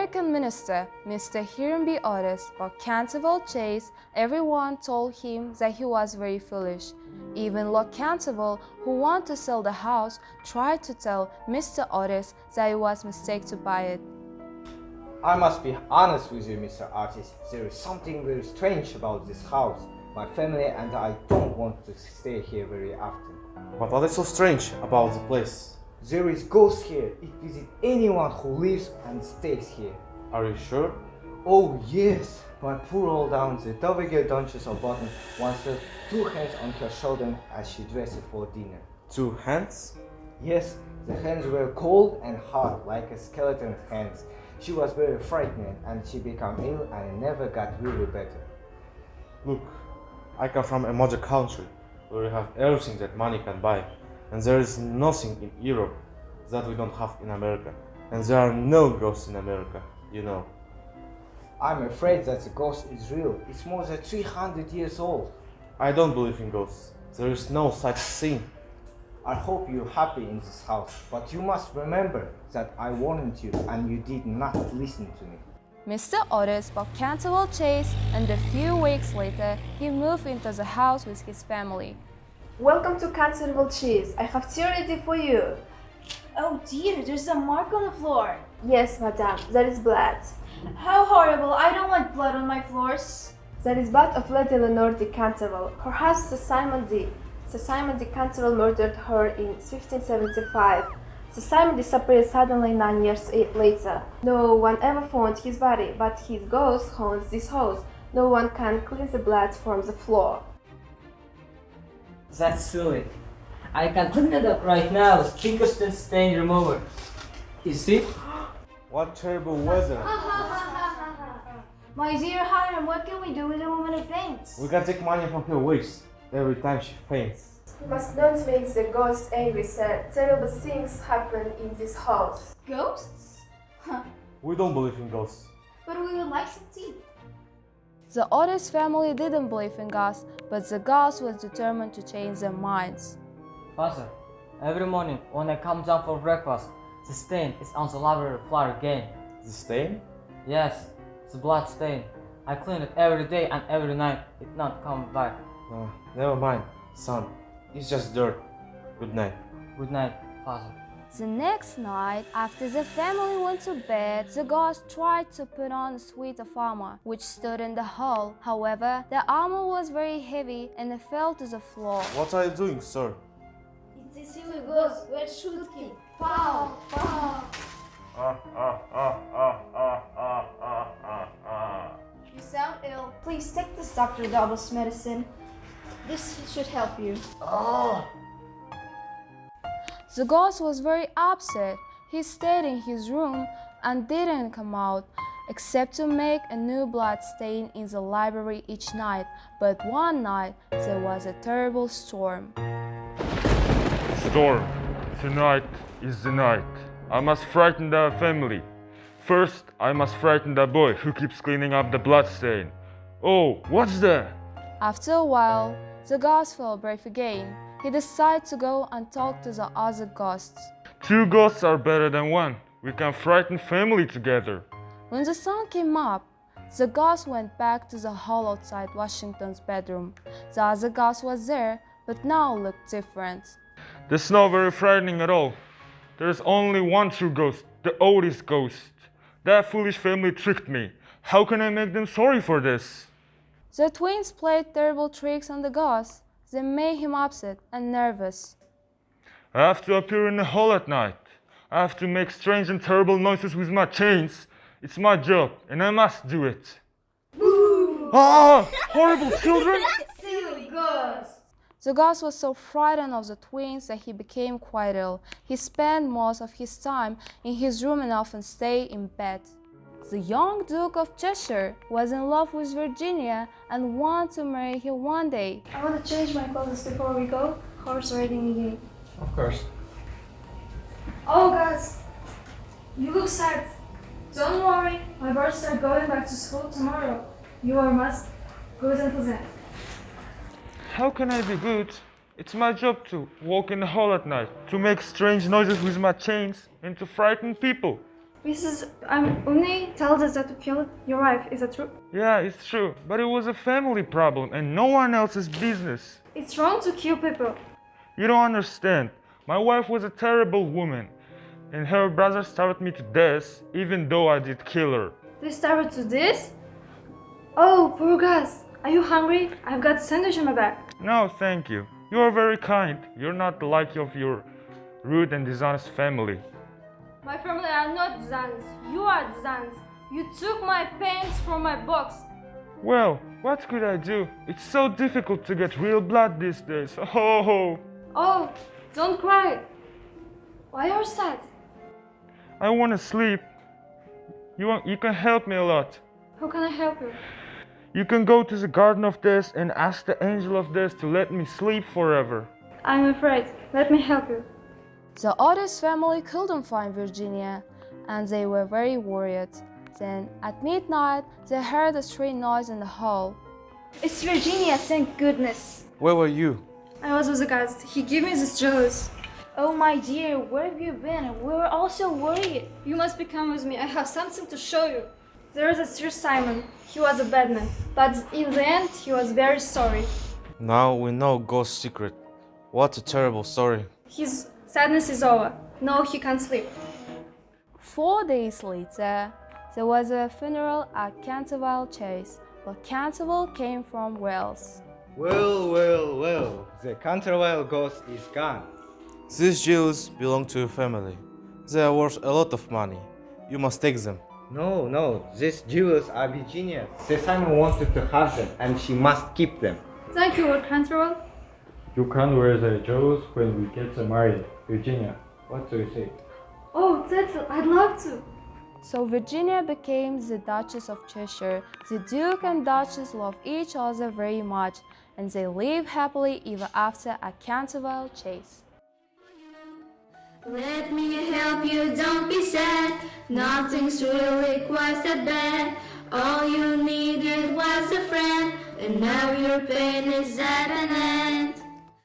American minister, Mr. Hiram B. Otis, bought Canterville Chase. Everyone told him that he was very foolish. Even Lord Canterville, who wanted to sell the house, tried to tell Mr. Otis that it was a mistake to buy it. I must be honest with you, Mr. Otis. There is something very strange about this house. My family and I don't want to stay here very often. What is so strange about the place? There is ghosts here. It visits anyone who lives and stays here. Are you sure? Oh yes, my poor old aunt, the Dowager Duchess of Boston, once felt 2 hands on her shoulder as she dressed for dinner. 2 hands? Yes, the hands were cold and hard, like a skeleton hands. She was very frightened and she became ill and never got really better. Look, I come from a modern country where we have everything that money can buy, and there is nothing in Europe that we don't have in America, and there are no ghosts in America, you know. I'm afraid that the ghost is real. It's more than 300 years old. I don't believe in ghosts. There is no such thing. I hope you're happy in this house, but you must remember that I warned you and you did not listen to me. Mr. Otis bought Canterville Chase, and a few weeks later, he moved into the house with his family. Welcome to Canterville Chase. I have tea ready for you. Oh dear, there's a mark on the floor. Yes, madame, that is blood. How horrible, I don't want blood on my floors. That is blood of Lady Eleanor de Canterville. Her husband, Sir Simon de Canterville, murdered her in 1575. Sir Simon disappeared suddenly 9 years later. No one ever found his body, but his ghost haunts this house. No one can clean the blood from the floor. That's silly. I can clean it up right now with Pinkerton stain remover. You see? What terrible weather. My dear Hiram, what can we do with a woman who faints? We can take money from her waist every time she faints. You must not make the ghost angry, sir. Terrible things happen in this house. Ghosts? We don't believe in ghosts. But we would like some tea. The Otis family didn't believe in ghosts, but the ghost was determined to change their minds. Father, every morning when I come down for breakfast, the stain is on the library floor again. The stain? Yes, the blood stain. I clean it every day and every night. It not come back. Never mind, son. It's just dirt. Good night. Good night, Father. The next night, after the family went to bed, the ghost tried to put on a suit of armor, which stood in the hall. However, the armor was very heavy and it fell to the floor. What are you doing, sir? It's a silly ghost, we're shooting. Pow, pow. You sound ill. Please take this Dr. Double's medicine. This should help you. The ghost was very upset. He stayed in his room and didn't come out, except to make a new blood stain in the library each night. But one night, there was a terrible storm. Storm, tonight is the night. I must frighten the family. First, I must frighten the boy who keeps cleaning up the blood stain. Oh, what's that? After a while, the ghost felt brave again. He decided to go and talk to the other ghosts. 2 ghosts are better than 1. We can frighten family together. When the sun came up, the ghost went back to the hall outside Washington's bedroom. The other ghost was there, but now looked different. That's not very frightening at all. There's only one true ghost, the Otis ghost. That foolish family tricked me. How can I make them sorry for this? The twins played terrible tricks on the ghost. They made him upset and nervous. I have to appear in the hall at night. I have to make strange and terrible noises with my chains. It's my job, and I must do it. Ah! Horrible children! Silly ghost. The ghost was so frightened of the twins that he became quite ill. He spent most of his time in his room and often stayed in bed. The young Duke of Cheshire was in love with Virginia and wanted to marry her one day. I want to change my clothes before we go horse riding again. Of course. Oh, guys, you look sad. Don't worry, my brothers are going back to school tomorrow. You are must good and pleasant. How can I be good? It's my job to walk in the hall at night, to make strange noises with my chains, and to frighten people. Mrs. Uni tells us that you killed your wife. Is that true? Yeah, it's true, but it was a family problem and no one else's business. It's wrong to kill people. You don't understand. My wife was a terrible woman, and her brother starved me to death, even though I did kill her. They started to this? Oh, poor guys. Are you hungry? I've got a sandwich in my bag. No, thank you. You are very kind. You're not like of your rude and dishonest family. My family are not dishonest. You are dishonest. You took my pants from my box. Well, what could I do? It's so difficult to get real blood these days. Oh, Oh, don't cry. Why are you sad? I want to sleep. You can help me a lot. How can I help you? You can go to the Garden of Death and ask the Angel of Death to let me sleep forever. I'm afraid. Let me help you. The Otis family couldn't find Virginia, and they were very worried. Then, at midnight, they heard a strange noise in the hall. It's Virginia, thank goodness. Where were you? I was with the guys. He gave me this juice. Oh my dear, where have you been? We were all so worried. You must come with me. I have something to show you. There is a Sir Simon. He was a bad man, but in the end, he was very sorry. Now we know Ghost's secret. What a terrible story. His sadness is over. No, he can't sleep. 4 days later, there was a funeral at Canterville Chase, but Canterville came from Wales. Well, the Canterville ghost is gone. These jewels belong to your family. They are worth a lot of money. You must take them. No, these jewels are Virginia's. Sir Simon wanted to have them, and she must keep them. Thank you, Lord Canterville. You can wear the jewels when we get married. Virginia, what do you say? Oh, I'd love to. So Virginia became the Duchess of Cheshire. The Duke and Duchess love each other very much, and they live happily ever after at Canterville Chase. Let me help you, don't be sad. Nothing's really quite that bad. All you needed was a friend, and now your pain is at an end.